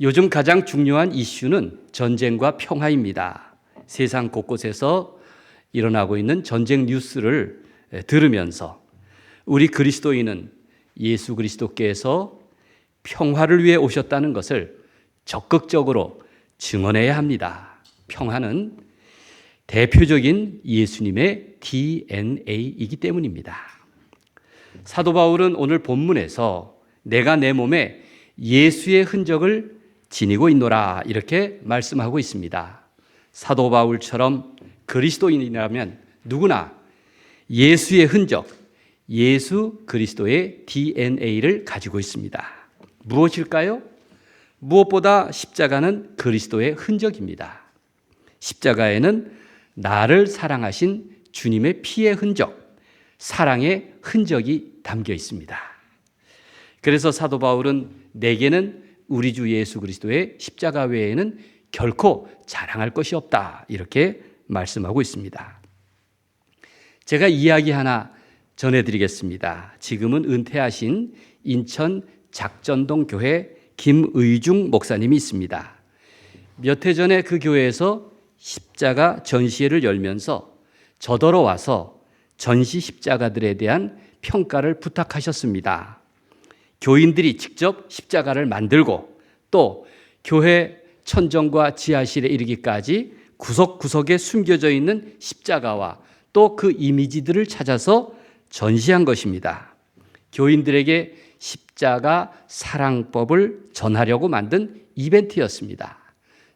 요즘 가장 중요한 이슈는 전쟁과 평화입니다. 세상 곳곳에서 일어나고 있는 전쟁 뉴스를 들으면서 우리 그리스도인은 예수 그리스도께서 평화를 위해 오셨다는 것을 적극적으로 증언해야 합니다. 평화는 대표적인 예수님의 DNA이기 때문입니다. 사도 바울은 오늘 본문에서 내가 내 몸에 예수의 흔적을 지니고 있노라 이렇게 말씀하고 있습니다. 사도 바울처럼 그리스도인이라면 누구나 예수의 흔적, 예수 그리스도의 DNA를 가지고 있습니다. 무엇일까요? 무엇보다 십자가는 그리스도의 흔적입니다. 십자가에는 나를 사랑하신 주님의 피의 흔적, 사랑의 흔적이 담겨 있습니다. 그래서 사도 바울은 내게는 우리 주 예수 그리스도의 십자가 외에는 결코 자랑할 것이 없다 이렇게 말씀하고 있습니다. 제가 이야기 하나 전해드리겠습니다. 지금은 은퇴하신 인천 작전동 교회 김의중 목사님이 있습니다. 몇 해 전에 그 교회에서 십자가 전시회를 열면서 저더러 와서 전시 십자가들에 대한 평가를 부탁하셨습니다. 교인들이 직접 십자가를 만들고 또 교회 천정과 지하실에 이르기까지 구석구석에 숨겨져 있는 십자가와 또 그 이미지들을 찾아서 전시한 것입니다. 교인들에게 십자가 사랑법을 전하려고 만든 이벤트였습니다.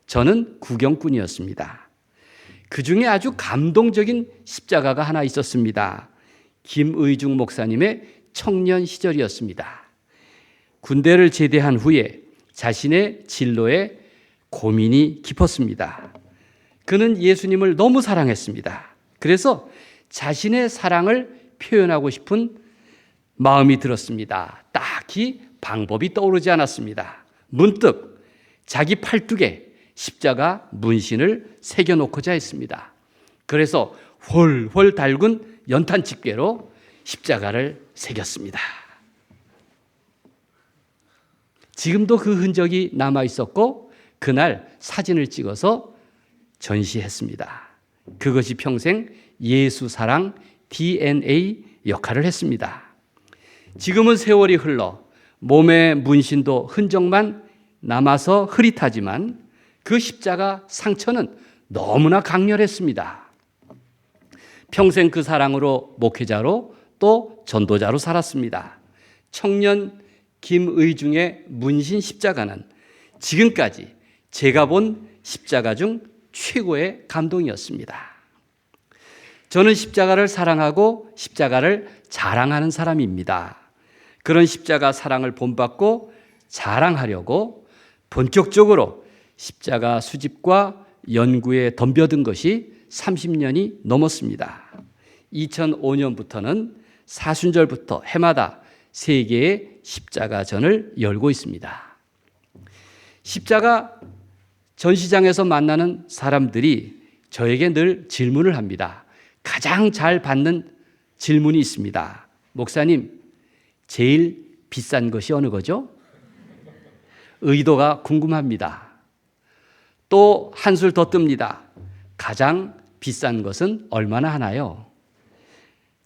저는 구경꾼이었습니다. 그 중에 아주 감동적인 십자가가 하나 있었습니다. 김의중 목사님의 청년 시절이었습니다. 군대를 제대한 후에 자신의 진로에 고민이 깊었습니다. 그는 예수님을 너무 사랑했습니다. 그래서 자신의 사랑을 표현하고 싶은 마음이 들었습니다. 딱히 방법이 떠오르지 않았습니다. 문득 자기 팔뚝에 십자가 문신을 새겨놓고자 했습니다. 그래서 훨훨 달군 연탄 집게로 십자가를 새겼습니다. 지금도 그 흔적이 남아 있었고 그날 사진을 찍어서 전시했습니다. 그것이 평생 예수 사랑 DNA 역할을 했습니다. 지금은 세월이 흘러 몸의 문신도 흔적만 남아서 흐릿하지만 그 십자가 상처는 너무나 강렬했습니다. 평생 그 사랑으로 목회자로 또 전도자로 살았습니다. 청년 김의중의 문신 십자가는 지금까지 제가 본 십자가 중 최고의 감동이었습니다. 저는 십자가를 사랑하고 십자가를 자랑하는 사람입니다. 그런 십자가 사랑을 본받고 자랑하려고 본격적으로 십자가 수집과 연구에 덤벼든 것이 30년이 넘었습니다. 2005년부터는 사순절부터 해마다 3개의 십자가전을 열고 있습니다. 십자가 전시장에서 만나는 사람들이 저에게 늘 질문을 합니다. 가장 잘 받는 질문이 있습니다. 목사님, 제일 비싼 것이 어느 거죠? 의도가 궁금합니다. 또 한술 더 뜹니다. 가장 비싼 것은 얼마나 하나요?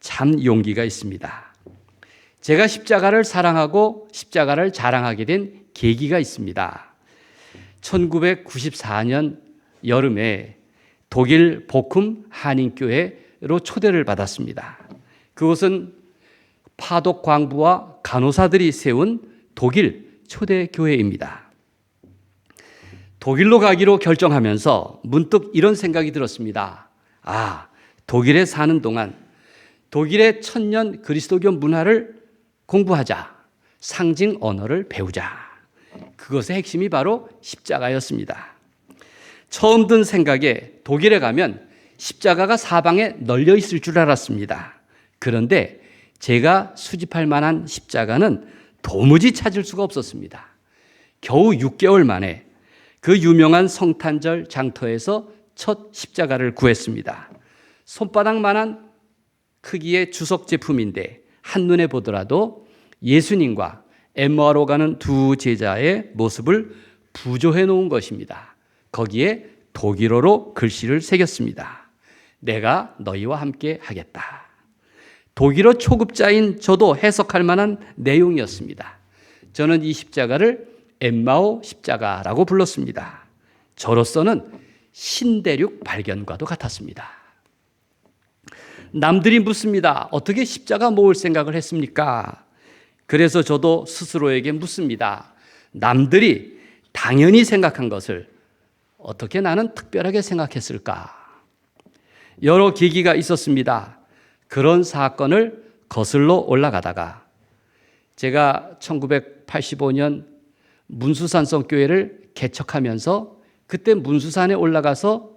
참 용기가 있습니다. 제가 십자가를 사랑하고 십자가를 자랑하게 된 계기가 있습니다. 1994년 여름에 독일 보쿰 한인교회로 초대를 받았습니다. 그곳은 파독 광부와 간호사들이 세운 독일 초대 교회입니다. 독일로 가기로 결정하면서 문득 이런 생각이 들었습니다. 독일에 사는 동안 독일의 천년 그리스도교 문화를 공부하자. 상징 언어를 배우자. 그것의 핵심이 바로 십자가였습니다. 처음 든 생각에 독일에 가면 십자가가 사방에 널려 있을 줄 알았습니다. 그런데 제가 수집할 만한 십자가는 도무지 찾을 수가 없었습니다. 겨우 6개월 만에 그 유명한 성탄절 장터에서 첫 십자가를 구했습니다. 손바닥만한 크기의 주석 제품인데 한눈에 보더라도 예수님과 엠마오로 가는 두 제자의 모습을 부조해 놓은 것입니다. 거기에 독일어로 글씨를 새겼습니다. 내가 너희와 함께 하겠다. 독일어 초급자인 저도 해석할 만한 내용이었습니다. 저는 이 십자가를 엠마오 십자가라고 불렀습니다. 저로서는 신대륙 발견과도 같았습니다. 남들이 묻습니다. 어떻게 십자가 모을 생각을 했습니까? 그래서 저도 스스로에게 묻습니다. 남들이 당연히 생각한 것을 어떻게 나는 특별하게 생각했을까? 여러 계기가 있었습니다. 그런 사건을 거슬러 올라가다가 제가 1985년 문수산성교회를 개척하면서 그때 문수산에 올라가서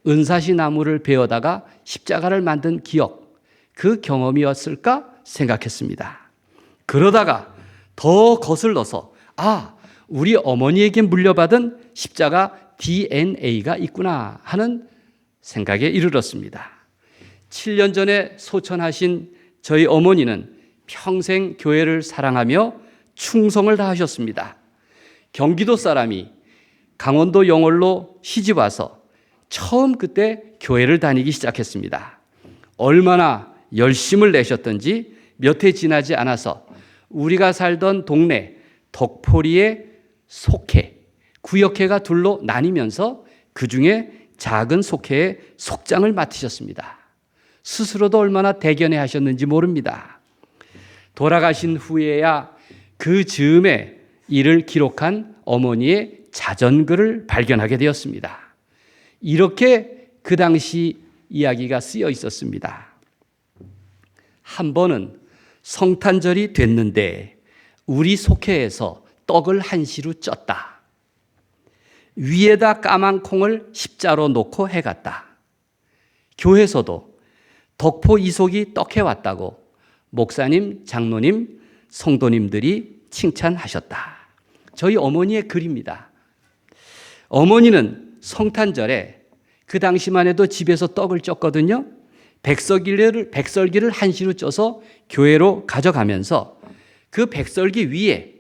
은사시 나무를 베어다가 십자가를 만든 기억, 그 경험이었을까 생각했습니다. 그러다가 더 거슬러서 우리 어머니에게 물려받은 십자가 DNA가 있구나 하는 생각에 이르렀습니다. 7년 전에 소천하신 저희 어머니는 평생 교회를 사랑하며 충성을 다하셨습니다. 경기도 사람이 강원도 영월로 시집 와서 처음 그때 교회를 다니기 시작했습니다. 얼마나 열심을 내셨던지 몇 해 지나지 않아서 우리가 살던 동네 덕포리의 속회, 구역회가 둘로 나뉘면서 그중에 작은 속회의 속장을 맡으셨습니다. 스스로도 얼마나 대견해 하셨는지 모릅니다. 돌아가신 후에야 그 즈음에 이를 기록한 어머니의 자전글을 발견하게 되었습니다. 이렇게 그 당시 이야기가 쓰여 있었습니다. 한 번은 성탄절이 됐는데 우리 속회에서 떡을 한시루 쪘다. 위에다 까만 콩을 십자로 놓고 해갔다. 교회에서도 덕포 이속이 떡해왔다고 목사님, 장로님, 성도님들이 칭찬하셨다. 저희 어머니의 글입니다. 어머니는 성탄절에 그 당시만 해도 집에서 떡을 쪘거든요. 백설기를 한시루 쪄서 교회로 가져가면서 그 백설기 위에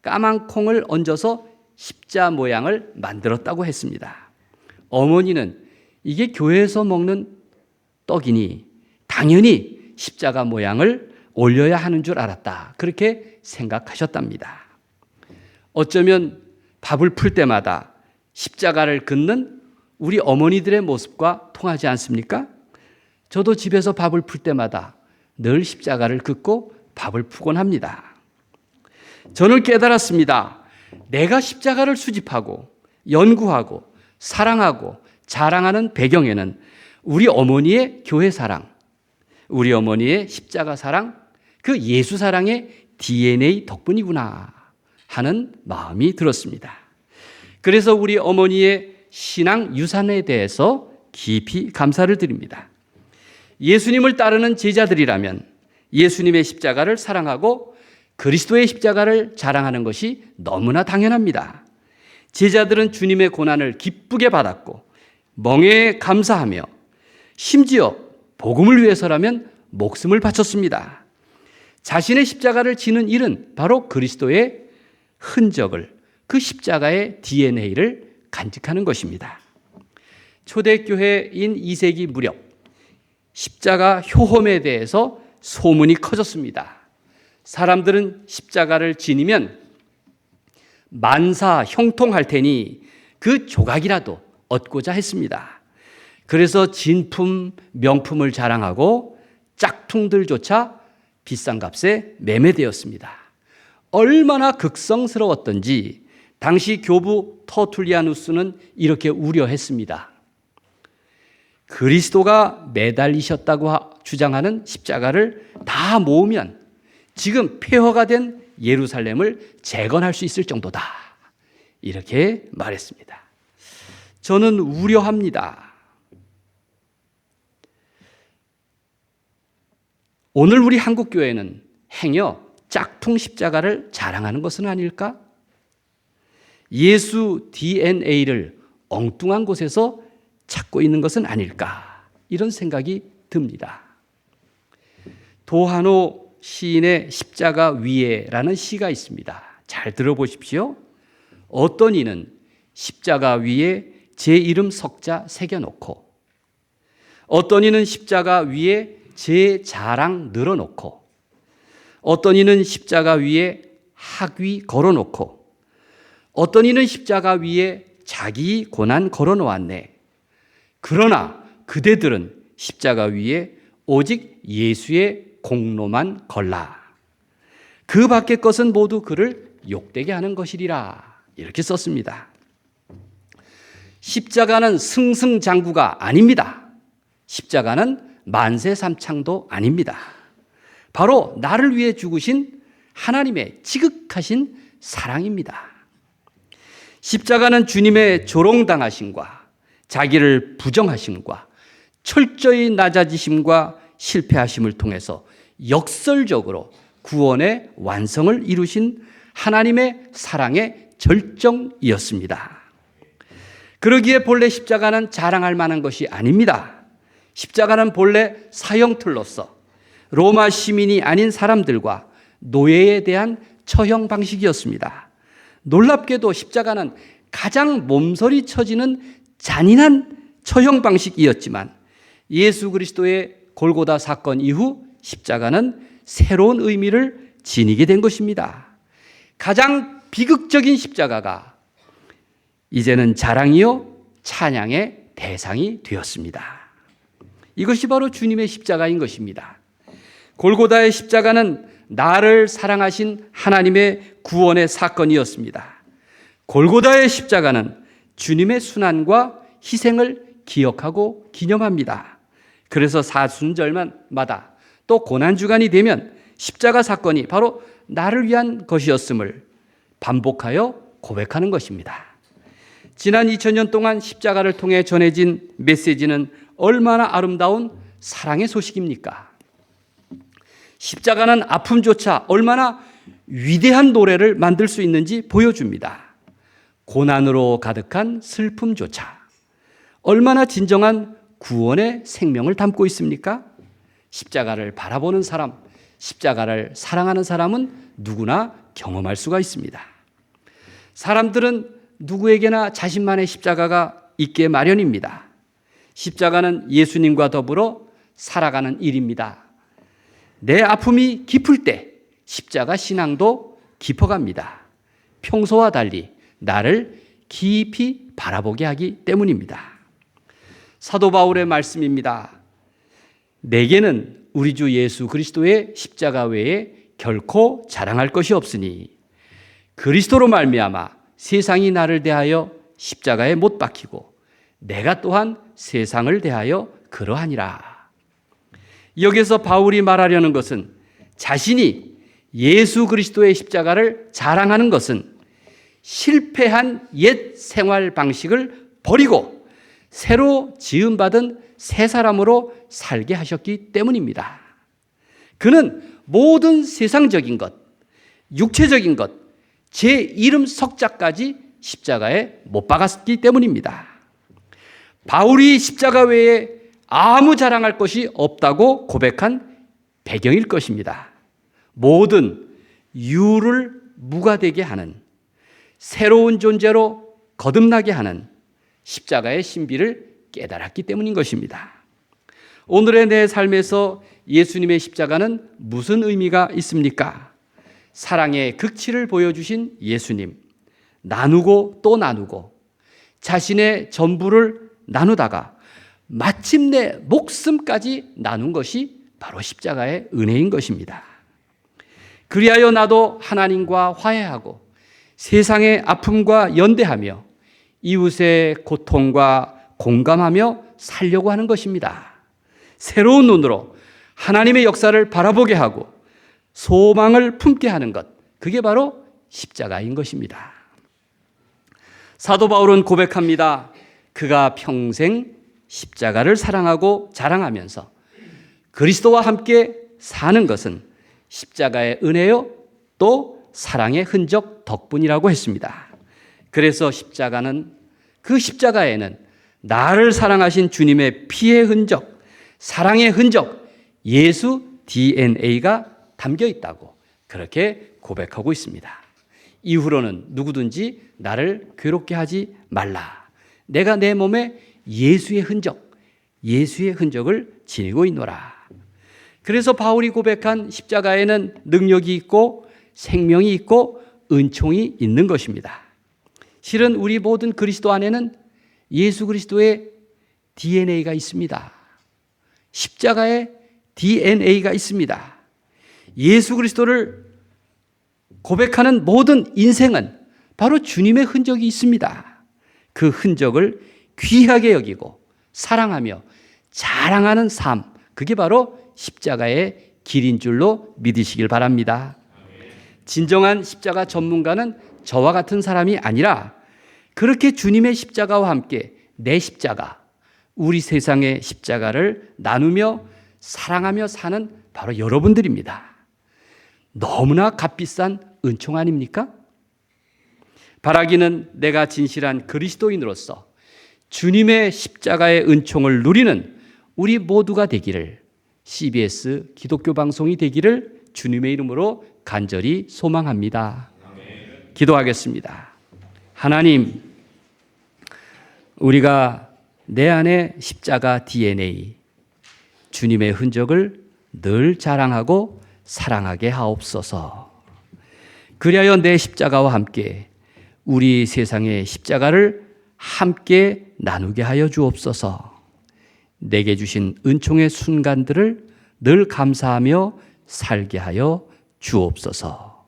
까만 콩을 얹어서 십자 모양을 만들었다고 했습니다. 어머니는 이게 교회에서 먹는 떡이니 당연히 십자가 모양을 올려야 하는 줄 알았다. 그렇게 생각하셨답니다. 어쩌면 밥을 풀 때마다 십자가를 긋는 우리 어머니들의 모습과 통하지 않습니까? 저도 집에서 밥을 풀 때마다 늘 십자가를 긋고 밥을 푸곤 합니다. 저는 깨달았습니다. 내가 십자가를 수집하고 연구하고 사랑하고 자랑하는 배경에는 우리 어머니의 교회 사랑, 우리 어머니의 십자가 사랑, 그 예수 사랑의 DNA 덕분이구나 하는 마음이 들었습니다. 그래서 우리 어머니의 신앙 유산에 대해서 깊이 감사를 드립니다. 예수님을 따르는 제자들이라면 예수님의 십자가를 사랑하고 그리스도의 십자가를 자랑하는 것이 너무나 당연합니다. 제자들은 주님의 고난을 기쁘게 받았고 멍에 감사하며 심지어 복음을 위해서라면 목숨을 바쳤습니다. 자신의 십자가를 지는 일은 바로 그리스도의 흔적을, 그 십자가의 DNA를 간직하는 것입니다. 초대교회인 2세기 무렵 십자가 효험에 대해서 소문이 커졌습니다. 사람들은 십자가를 지니면 만사 형통할 테니 그 조각이라도 얻고자 했습니다. 그래서 진품, 명품을 자랑하고 짝퉁들조차 비싼 값에 매매되었습니다. 얼마나 극성스러웠던지 당시 교부 터툴리아누스는 이렇게 우려했습니다. 그리스도가 매달리셨다고 주장하는 십자가를 다 모으면 지금 폐허가 된 예루살렘을 재건할 수 있을 정도다. 이렇게 말했습니다. 저는 우려합니다. 오늘 우리 한국교회는 행여 짝퉁 십자가를 자랑하는 것은 아닐까? 예수 DNA를 엉뚱한 곳에서 찾고 있는 것은 아닐까? 이런 생각이 듭니다. 도하노 시인의 십자가 위에라는 시가 있습니다. 잘 들어보십시오. 어떤 이는 십자가 위에 제 이름 석자 새겨놓고, 어떤 이는 십자가 위에 제 자랑 늘어놓고, 어떤 이는 십자가 위에 학위 걸어놓고, 어떤 이는 십자가 위에 자기 고난 걸어놓았네. 그러나 그대들은 십자가 위에 오직 예수의 공로만 걸라. 그 밖의 것은 모두 그를 욕되게 하는 것이리라. 이렇게 썼습니다. 십자가는 승승장구가 아닙니다. 십자가는 만세삼창도 아닙니다. 바로 나를 위해 죽으신 하나님의 지극하신 사랑입니다. 십자가는 주님의 조롱당하심과 자기를 부정하심과 철저히 낮아지심과 실패하심을 통해서 역설적으로 구원의 완성을 이루신 하나님의 사랑의 절정이었습니다. 그러기에 본래 십자가는 자랑할 만한 것이 아닙니다. 십자가는 본래 사형틀로서 로마 시민이 아닌 사람들과 노예에 대한 처형 방식이었습니다. 놀랍게도 십자가는 가장 몸서리 쳐지는 잔인한 처형 방식이었지만 예수 그리스도의 골고다 사건 이후 십자가는 새로운 의미를 지니게 된 것입니다. 가장 비극적인 십자가가 이제는 자랑이요 찬양의 대상이 되었습니다. 이것이 바로 주님의 십자가인 것입니다. 골고다의 십자가는 나를 사랑하신 하나님의 구원의 사건이었습니다. 골고다의 십자가는 주님의 순환과 희생을 기억하고 기념합니다. 그래서 사순절마다 또 고난주간이 되면 십자가 사건이 바로 나를 위한 것이었음을 반복하여 고백하는 것입니다. 지난 2000년 동안 십자가를 통해 전해진 메시지는 얼마나 아름다운 사랑의 소식입니까? 십자가는 아픔조차 얼마나 위대한 노래를 만들 수 있는지 보여줍니다. 고난으로 가득한 슬픔조차 얼마나 진정한 구원의 생명을 담고 있습니까? 십자가를 바라보는 사람, 십자가를 사랑하는 사람은 누구나 경험할 수가 있습니다. 사람들은 누구에게나 자신만의 십자가가 있게 마련입니다. 십자가는 예수님과 더불어 살아가는 일입니다. 내 아픔이 깊을 때 십자가 신앙도 깊어갑니다. 평소와 달리 나를 깊이 바라보게 하기 때문입니다. 사도 바울의 말씀입니다. 내게는 우리 주 예수 그리스도의 십자가 외에 결코 자랑할 것이 없으니 그리스도로 말미암아 세상이 나를 대하여 십자가에 못 박히고 내가 또한 세상을 대하여 그러하니라. 여기서 바울이 말하려는 것은 자신이 예수 그리스도의 십자가를 자랑하는 것은 실패한 옛 생활 방식을 버리고 새로 지음받은 새 사람으로 살게 하셨기 때문입니다. 그는 모든 세상적인 것, 육체적인 것, 제 이름 석자까지 십자가에 못 박았기 때문입니다. 바울이 십자가 외에 아무 자랑할 것이 없다고 고백한 배경일 것입니다. 모든 유를 무가되게 하는 새로운 존재로 거듭나게 하는 십자가의 신비를 깨달았기 때문인 것입니다. 오늘의 내 삶에서 예수님의 십자가는 무슨 의미가 있습니까? 사랑의 극치를 보여주신 예수님, 나누고 또 나누고 자신의 전부를 나누다가 마침내 목숨까지 나눈 것이 바로 십자가의 은혜인 것입니다. 그리하여 나도 하나님과 화해하고 세상의 아픔과 연대하며 이웃의 고통과 공감하며 살려고 하는 것입니다. 새로운 눈으로 하나님의 역사를 바라보게 하고 소망을 품게 하는 것, 그게 바로 십자가인 것입니다. 사도 바울은 고백합니다. 그가 평생 십자가를 사랑하고 자랑하면서 그리스도와 함께 사는 것은 십자가의 은혜요 또 사랑의 흔적 덕분이라고 했습니다. 그래서 그 십자가에는 나를 사랑하신 주님의 피의 흔적, 사랑의 흔적, 예수 DNA가 담겨 있다고 그렇게 고백하고 있습니다. 이후로는 누구든지 나를 괴롭게 하지 말라. 내가 내 몸에 예수의 흔적을 지니고 있노라. 그래서 바울이 고백한 십자가에는 능력이 있고 생명이 있고 은총이 있는 것입니다. 실은 우리 모든 그리스도 안에는 예수 그리스도의 DNA가 있습니다. 십자가의 DNA가 있습니다. 예수 그리스도를 고백하는 모든 인생은 바로 주님의 흔적이 있습니다. 그 흔적을 귀하게 여기고 사랑하며 자랑하는 삶, 그게 바로 십자가의 길인 줄로 믿으시길 바랍니다. 진정한 십자가 전문가는 저와 같은 사람이 아니라 그렇게 주님의 십자가와 함께 내 십자가, 우리 세상의 십자가를 나누며 사랑하며 사는 바로 여러분들입니다. 너무나 값비싼 은총 아닙니까? 바라기는 내가 진실한 그리스도인으로서 주님의 십자가의 은총을 누리는 우리 모두가 되기를, CBS 기독교 방송이 되기를 주님의 이름으로 간절히 소망합니다. 기도하겠습니다. 하나님, 우리가 내 안에 십자가 DNA, 주님의 흔적을 늘 자랑하고 사랑하게 하옵소서. 그리하여 내 십자가와 함께 우리 세상의 십자가를 함께 나누게 하여 주옵소서. 내게 주신 은총의 순간들을 늘 감사하며 살게 하여 주옵소서.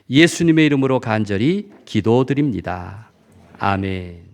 예수님의 이름으로 간절히 기도드립니다. 아멘.